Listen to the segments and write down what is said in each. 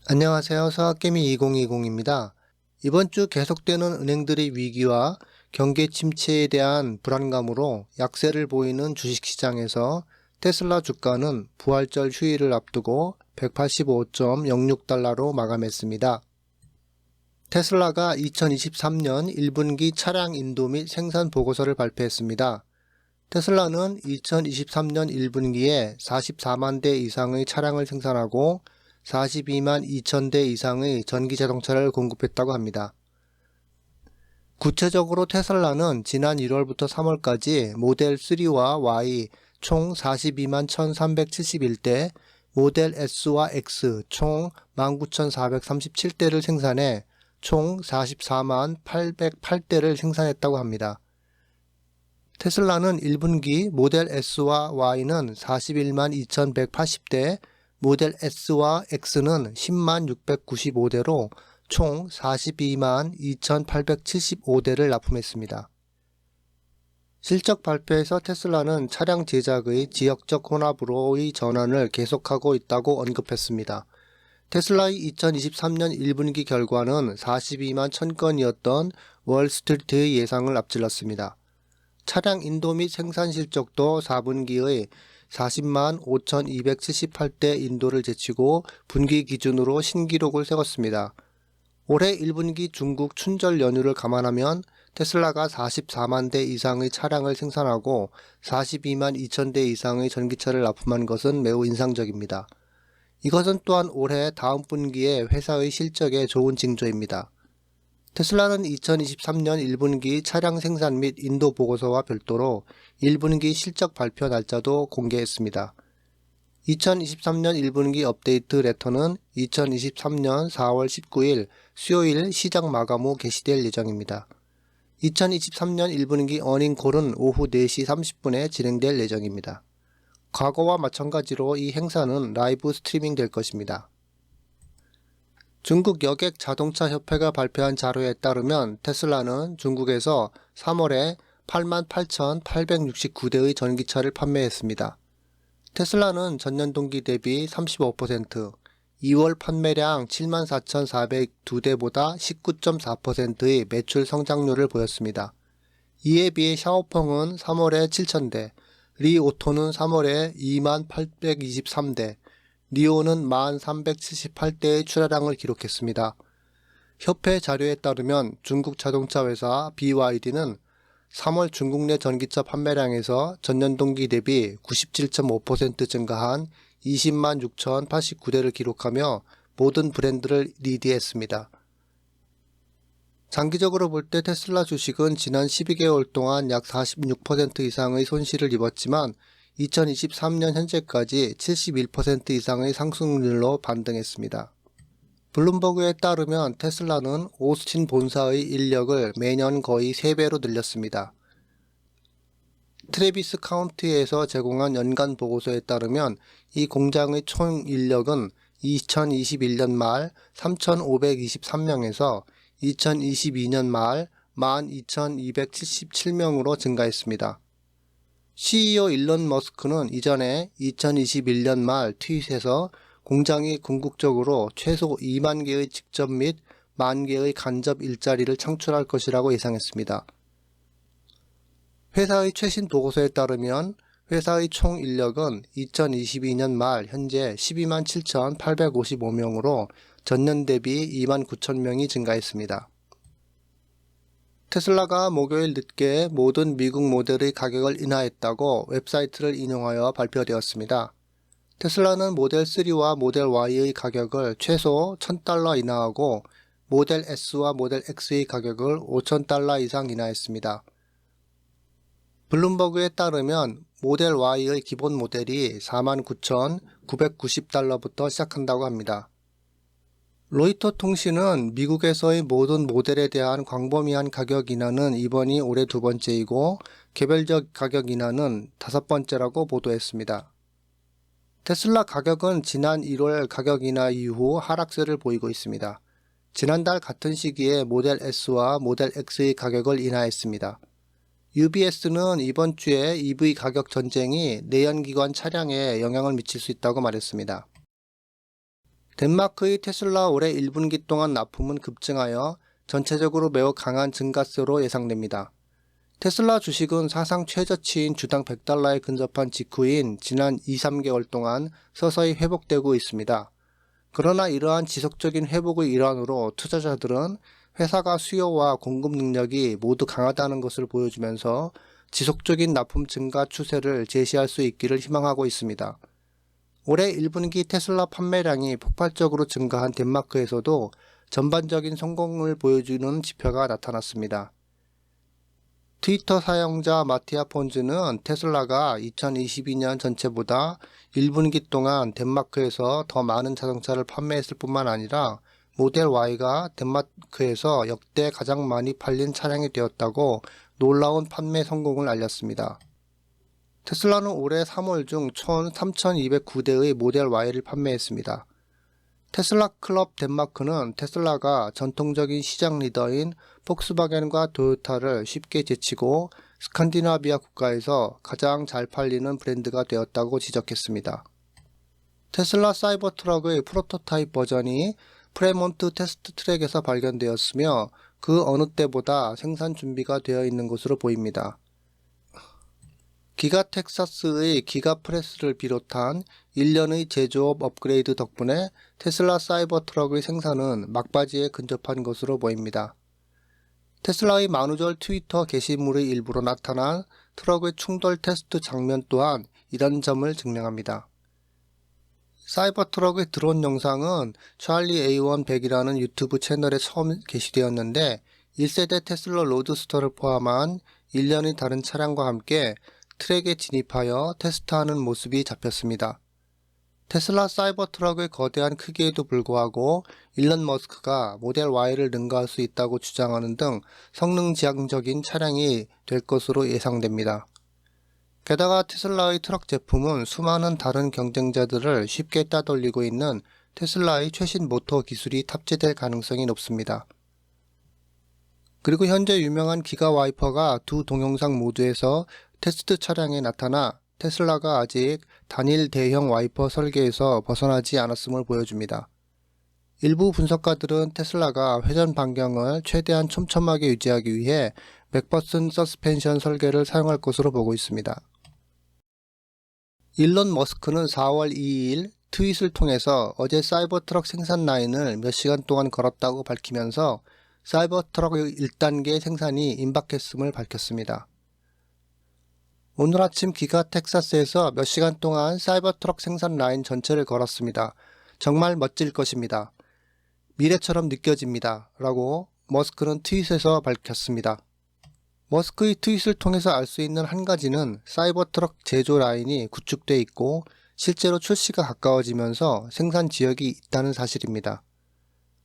안녕하세요. 서학개미 2020입니다. 이번 주 계속되는 은행들의 위기와 경기 침체에 대한 불안감으로 약세를 보이는 주식시장에서 테슬라 주가는 부활절 휴일을 앞두고 185.06달러로 마감했습니다. 테슬라가 2023년 1분기 차량 인도 및 생산 보고서를 발표했습니다. 테슬라는 2023년 1분기에 44만 대 이상의 차량을 생산하고 42만 2천 대 이상의 전기 자동차를 공급했다고 합니다. 구체적으로 테슬라는 지난 1월부터 3월까지 모델 3와 Y 총 42만 1,371대, 모델 S와 X 총 19,437대를 생산해 총 44만 808대를 생산했다고 합니다. 테슬라는 1분기 모델 S와 Y는 41만 2,180대, 모델 S와 X는 10만 695대로 총 42만 2,875대를 납품했습니다. 실적 발표에서 테슬라는 차량 제작의 지역적 혼합으로의 전환을 계속하고 있다고 언급했습니다. 테슬라의 2023년 1분기 결과는 42만 1000건이었던 월스트리트의 예상을 앞질렀습니다. 차량 인도 및 생산 실적도 4분기의 40만 5,278대 인도를 제치고 분기 기준으로 신기록을 세웠습니다. 올해 1분기 중국 춘절 연휴를 감안하면 테슬라가 44만 대 이상의 차량을 생산하고 42만 2천 대 이상의 전기차를 납품한 것은 매우 인상적입니다. 이것은 또한 올해 다음 분기에 회사의 실적에 좋은 징조입니다. 테슬라는 2023년 1분기 차량 생산 및 인도 보고서와 별도로 1분기 실적 발표 날짜도 공개했습니다. 2023년 1분기 업데이트 레터는 2023년 4월 19일 수요일 시장 마감 후 게시될 예정입니다. 2023년 1분기 어닝콜은 오후 4시 30분에 진행될 예정입니다. 과거와 마찬가지로 이 행사는 라이브 스트리밍 될 것입니다. 중국 여객 자동차 협회가 발표한 자료에 따르면 테슬라는 중국에서 3월에 88,869대의 전기차를 판매했습니다. 테슬라는 전년 동기 대비 35%, 2월 판매량 74,402대보다 19.4%의 매출 성장률을 보였습니다. 이에 비해 샤오펑은 3월에 7,000대, 리오토는 3월에 2823대, 니오는 1378대의 출하량을 기록했습니다. 협회 자료에 따르면 중국 자동차 회사 BYD는 3월 중국 내 전기차 판매량에서 전년 동기 대비 97.5% 증가한 20만 6,089대를 기록하며 모든 브랜드를 리드했습니다. 장기적으로 볼 때 테슬라 주식은 지난 12개월 동안 약 46% 이상의 손실을 입었지만 2023년 현재까지 71% 이상의 상승률로 반등했습니다. 블룸버그에 따르면 테슬라는 오스틴 본사의 인력을 매년 거의 3배로 늘렸습니다. 트래비스 카운티에서 제공한 연간 보고서에 따르면 이 공장의 총 인력은 2021년 말 3,523명에서 2022년 말 12,277명으로 증가했습니다. CEO 일론 머스크는 이전에 2021년 말 트윗에서 공장이 궁극적으로 최소 2만 개의 직접 및 1만 개의 간접 일자리를 창출할 것이라고 예상했습니다. 회사의 최신 보고서에 따르면 회사의 총 인력은 2022년 말 현재 12만 7,855명으로 전년 대비 2만 9천 명이 증가했습니다. 테슬라가 목요일 늦게 모든 미국 모델의 가격을 인하했다고 웹사이트를 인용하여 발표되었습니다. 테슬라는 모델 3와 모델 Y의 가격을 최소 $1,000 인하하고 모델 S와 모델 X의 가격을 $5,000 이상 인하했습니다. 블룸버그에 따르면 모델 Y의 기본 모델이 49,990달러부터 시작한다고 합니다. 로이터 통신은 미국에서의 모든 모델에 대한 광범위한 가격 인하는 이번이 올해 2번째이고 개별적 가격 인하는 5번째라고 보도했습니다. 테슬라 가격은 지난 1월 가격 인하 이후 하락세를 보이고 있습니다. 지난달 같은 시기에 모델 S와 모델 X의 가격을 인하했습니다. UBS는 이번 주에 EV 가격 전쟁이 내연기관 차량에 영향을 미칠 수 있다고 말했습니다. 덴마크의 테슬라 올해 1분기 동안 납품은 급증하여 전체적으로 매우 강한 증가세로 예상됩니다. 테슬라 주식은 사상 최저치인 주당 100달러에 근접한 직후인 지난 2-3개월 동안 서서히 회복되고 있습니다. 그러나 이러한 지속적인 회복의 일환으로 투자자들은 회사가 수요와 공급 능력이 모두 강하다는 것을 보여주면서 지속적인 납품 증가 추세를 제시할 수 있기를 희망하고 있습니다. 올해 1분기 테슬라 판매량이 폭발적으로 증가한 덴마크에서도 전반적인 성공을 보여주는 지표가 나타났습니다. 트위터 사용자 마티아 폰즈는 테슬라가 2022년 전체보다 1분기 동안 덴마크에서 더 많은 자동차를 판매했을 뿐만 아니라 모델 Y가 덴마크에서 역대 가장 많이 팔린 차량이 되었다고 놀라운 판매 성공을 알렸습니다. 테슬라는 올해 3월 중 총 3,209대의 모델 Y를 판매했습니다. 테슬라 클럽 덴마크는 테슬라가 전통적인 시장 리더인 폭스바겐과 토요타를 쉽게 제치고 스칸디나비아 국가에서 가장 잘 팔리는 브랜드가 되었다고 지적했습니다. 테슬라 사이버 트럭의 프로토타입 버전이 프레몬트 테스트 트랙에서 발견되었으며 그 어느 때보다 생산 준비가 되어 있는 것으로 보입니다. 기가 텍사스의 기가 프레스를 비롯한 1년의 제조업 업그레이드 덕분에 테슬라 사이버 트럭의 생산은 막바지에 근접한 것으로 보입니다. 테슬라의 만우절 트위터 게시물의 일부로 나타난 트럭의 충돌 테스트 장면 또한 이런 점을 증명합니다. 사이버 트럭의 드론 영상은 찰리 A100이라는 유튜브 채널에 처음 게시되었는데 1세대 테슬라 로드스터를 포함한 1년의 다른 차량과 함께 트랙에 진입하여 테스트하는 모습이 잡혔습니다. 테슬라 사이버 트럭의 거대한 크기에도 불구하고 일론 머스크가 모델 Y를 능가할 수 있다고 주장하는 등 성능 지향적인 차량이 될 것으로 예상됩니다. 게다가 테슬라의 트럭 제품은 수많은 다른 경쟁자들을 쉽게 따돌리고 있는 테슬라의 최신 모터 기술이 탑재될 가능성이 높습니다. 그리고 현재 유명한 기가 와이퍼가 두 동영상 모두에서 테스트 차량에 나타나 테슬라가 아직 단일 대형 와이퍼 설계에서 벗어나지 않았음을 보여줍니다. 일부 분석가들은 테슬라가 회전 반경을 최대한 촘촘하게 유지하기 위해 맥퍼슨 서스펜션 설계를 사용할 것으로 보고 있습니다. 일론 머스크는 4월 2일 트윗을 통해서 어제 사이버트럭 생산 라인을 몇 시간 동안 걸었다고 밝히면서 사이버트럭의 1단계 생산이 임박했음을 밝혔습니다. 오늘 아침 기가 텍사스에서 몇 시간 동안 사이버트럭 생산 라인 전체를 걸었습니다. 정말 멋질 것입니다. 미래처럼 느껴집니다. 라고 머스크는 트윗에서 밝혔습니다. 머스크의 트윗을 통해서 알 수 있는 한 가지는 사이버트럭 제조 라인이 구축돼 있고 실제로 출시가 가까워지면서 생산 지역이 있다는 사실입니다.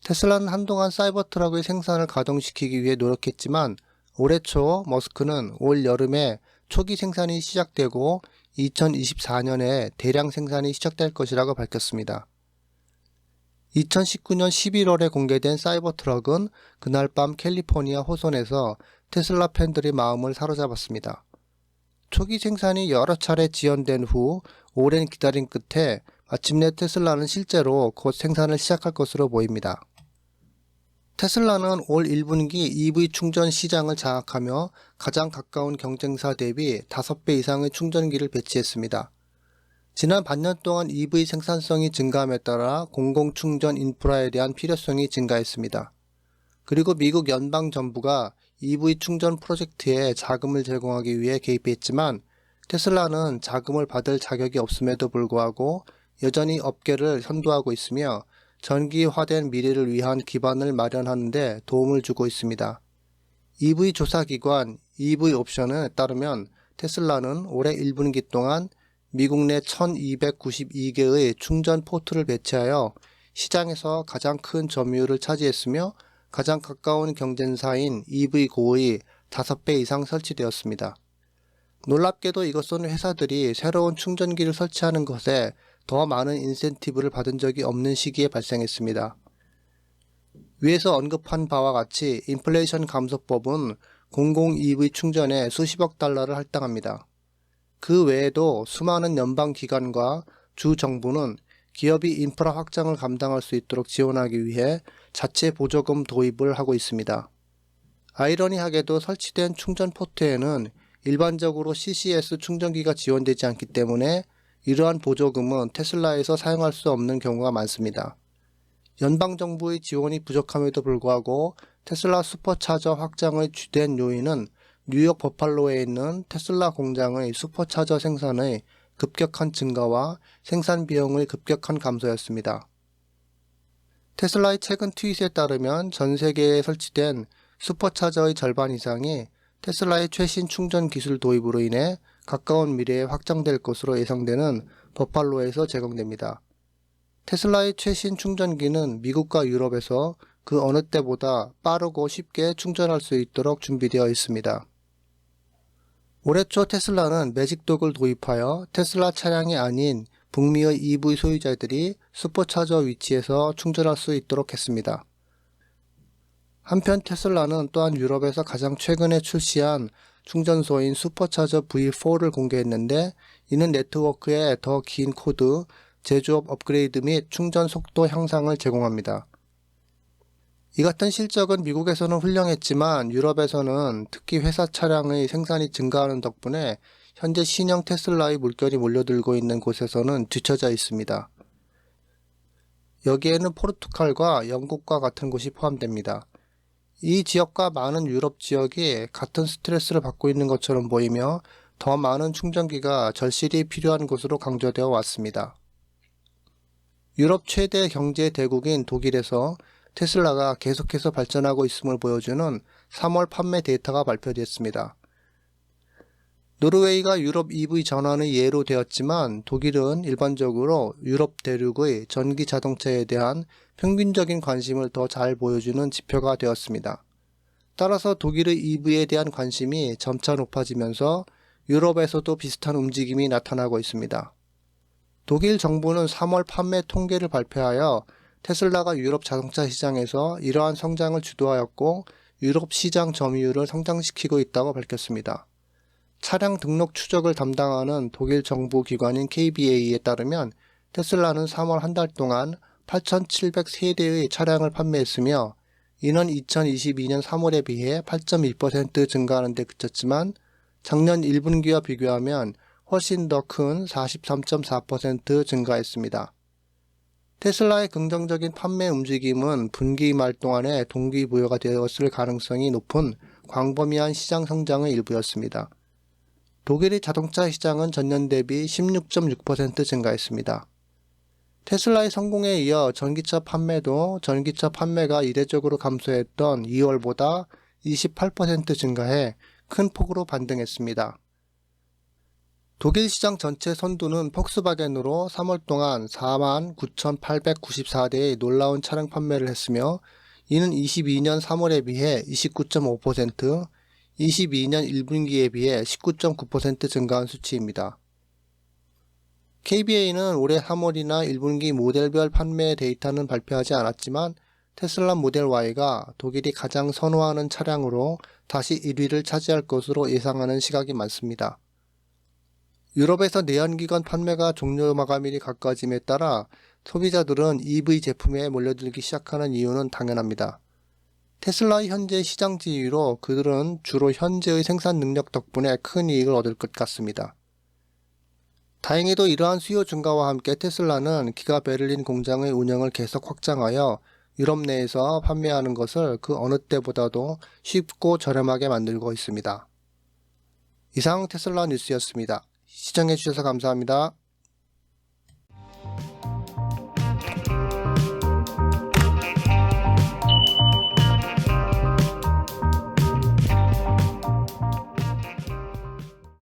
테슬라는 한동안 사이버트럭의 생산을 가동시키기 위해 노력했지만 올해 초 머스크는 올 여름에 초기 생산이 시작되고 2024년에 대량 생산이 시작될 것이라고 밝혔습니다. 2019년 11월에 공개된 사이버트럭은 그날 밤 캘리포니아 호선에서 테슬라 팬들의 마음을 사로잡았습니다. 초기 생산이 여러 차례 지연된 후 오랜 기다림 끝에 마침내 테슬라는 실제로 곧 생산을 시작할 것으로 보입니다. 테슬라는 올 1분기 EV 충전 시장을 장악하며 가장 가까운 경쟁사 대비 5배 이상의 충전기를 배치했습니다. 지난 반년 동안 EV 생산성이 증가함에 따라 공공충전 인프라에 대한 필요성이 증가했습니다. 그리고 미국 연방정부가 EV 충전 프로젝트에 자금을 제공하기 위해 개입했지만 테슬라는 자금을 받을 자격이 없음에도 불구하고 여전히 업계를 선도하고 있으며 전기화된 미래를 위한 기반을 마련하는 데 도움을 주고 있습니다. EV 조사기관 EV옵션에 따르면 테슬라는 올해 1분기 동안 미국 내 1292개의 충전 포트를 배치하여 시장에서 가장 큰 점유율을 차지했으며 가장 가까운 경쟁사인 EV고의 5배 이상 설치되었습니다. 놀랍게도 이것은 회사들이 새로운 충전기를 설치하는 것에 더 많은 인센티브를 받은 적이 없는 시기에 발생했습니다. 위에서 언급한 바와 같이 인플레이션 감소법은 공공 EV 충전에 수십억 달러를 할당합니다. 그 외에도 수많은 연방기관과 주 정부는 기업이 인프라 확장을 감당할 수 있도록 지원하기 위해 자체 보조금 도입을 하고 있습니다. 아이러니하게도 설치된 충전 포트에는 일반적으로 CCS 충전기가 지원되지 않기 때문에 이러한 보조금은 테슬라에서 사용할 수 없는 경우가 많습니다. 연방정부의 지원이 부족함에도 불구하고 테슬라 슈퍼차저 확장의 주된 요인은 뉴욕 버팔로에 있는 테슬라 공장의 슈퍼차저 생산의 급격한 증가와 생산 비용의 급격한 감소였습니다. 테슬라의 최근 트윗에 따르면 전 세계에 설치된 슈퍼차저의 절반 이상이 테슬라의 최신 충전 기술 도입으로 인해 가까운 미래에 확장될 것으로 예상되는 버팔로에서 제공됩니다. 테슬라의 최신 충전기는 미국과 유럽에서 그 어느 때보다 빠르고 쉽게 충전할 수 있도록 준비되어 있습니다. 올해 초 테슬라는 매직독을 도입하여 테슬라 차량이 아닌 북미의 EV 소유자들이 슈퍼차저 위치에서 충전할 수 있도록 했습니다. 한편 테슬라는 또한 유럽에서 가장 최근에 출시한 충전소인 슈퍼차저 V4를 공개했는데 이는 네트워크에 더 긴 코드, 제조업 업그레이드 및 충전 속도 향상을 제공합니다. 이 같은 실적은 미국에서는 훌륭했지만 유럽에서는 특히 회사 차량의 생산이 증가하는 덕분에 현재 신형 테슬라의 물결이 몰려들고 있는 곳에서는 뒤처져 있습니다. 여기에는 포르투갈과 영국과 같은 곳이 포함됩니다. 이 지역과 많은 유럽 지역이 같은 스트레스를 받고 있는 것처럼 보이며 더 많은 충전기가 절실히 필요한 곳으로 강조되어 왔습니다. 유럽 최대 경제 대국인 독일에서 테슬라가 계속해서 발전하고 있음을 보여주는 3월 판매 데이터가 발표됐습니다. 노르웨이가 유럽 EV 전환의 예로 되었지만 독일은 일반적으로 유럽 대륙의 전기 자동차에 대한 평균적인 관심을 더 잘 보여주는 지표가 되었습니다. 따라서 독일의 EV에 대한 관심이 점차 높아지면서 유럽에서도 비슷한 움직임이 나타나고 있습니다. 독일 정부는 3월 판매 통계를 발표하여 테슬라가 유럽 자동차 시장에서 이러한 성장을 주도하였고 유럽 시장 점유율을 성장시키고 있다고 밝혔습니다. 차량 등록 추적을 담당하는 독일 정부 기관인 KBA에 따르면 테슬라는 3월 한 달 동안 8,703대의 차량을 판매했으며 이는 2022년 3월에 비해 8.2% 증가하는 데 그쳤지만 작년 1분기와 비교하면 훨씬 더 큰 43.4% 증가했습니다. 테슬라의 긍정적인 판매 움직임은 분기 말 동안에 동기부여가 되었을 가능성이 높은 광범위한 시장 성장의 일부였습니다. 독일의 자동차 시장은 전년 대비 16.6% 증가했습니다. 테슬라의 성공에 이어 전기차 판매가 이례적으로 감소했던 2월보다 28% 증가해 큰 폭으로 반등했습니다. 독일 시장 전체 선두는 폭스바겐으로 3월 동안 49,894대의 놀라운 차량 판매를 했으며 이는 22년 3월에 비해 29.5%, 22년 1분기에 비해 19.9% 증가한 수치입니다. KBA는 올해 3월이나 1분기 모델별 판매 데이터는 발표하지 않았지만 테슬라 모델 Y가 독일이 가장 선호하는 차량으로 다시 1위를 차지할 것으로 예상하는 시각이 많습니다. 유럽에서 내연기관 판매가 종료 마감일이 가까워짐에 따라 소비자들은 EV 제품에 몰려들기 시작하는 이유는 당연합니다. 테슬라의 현재 시장 지위로 그들은 주로 현재의 생산 능력 덕분에 큰 이익을 얻을 것 같습니다. 다행히도 이러한 수요 증가와 함께 테슬라는 기가 베를린 공장의 운영을 계속 확장하여 유럽 내에서 판매하는 것을 그 어느 때보다도 쉽고 저렴하게 만들고 있습니다. 이상 테슬라 뉴스였습니다. 시청해주셔서 감사합니다.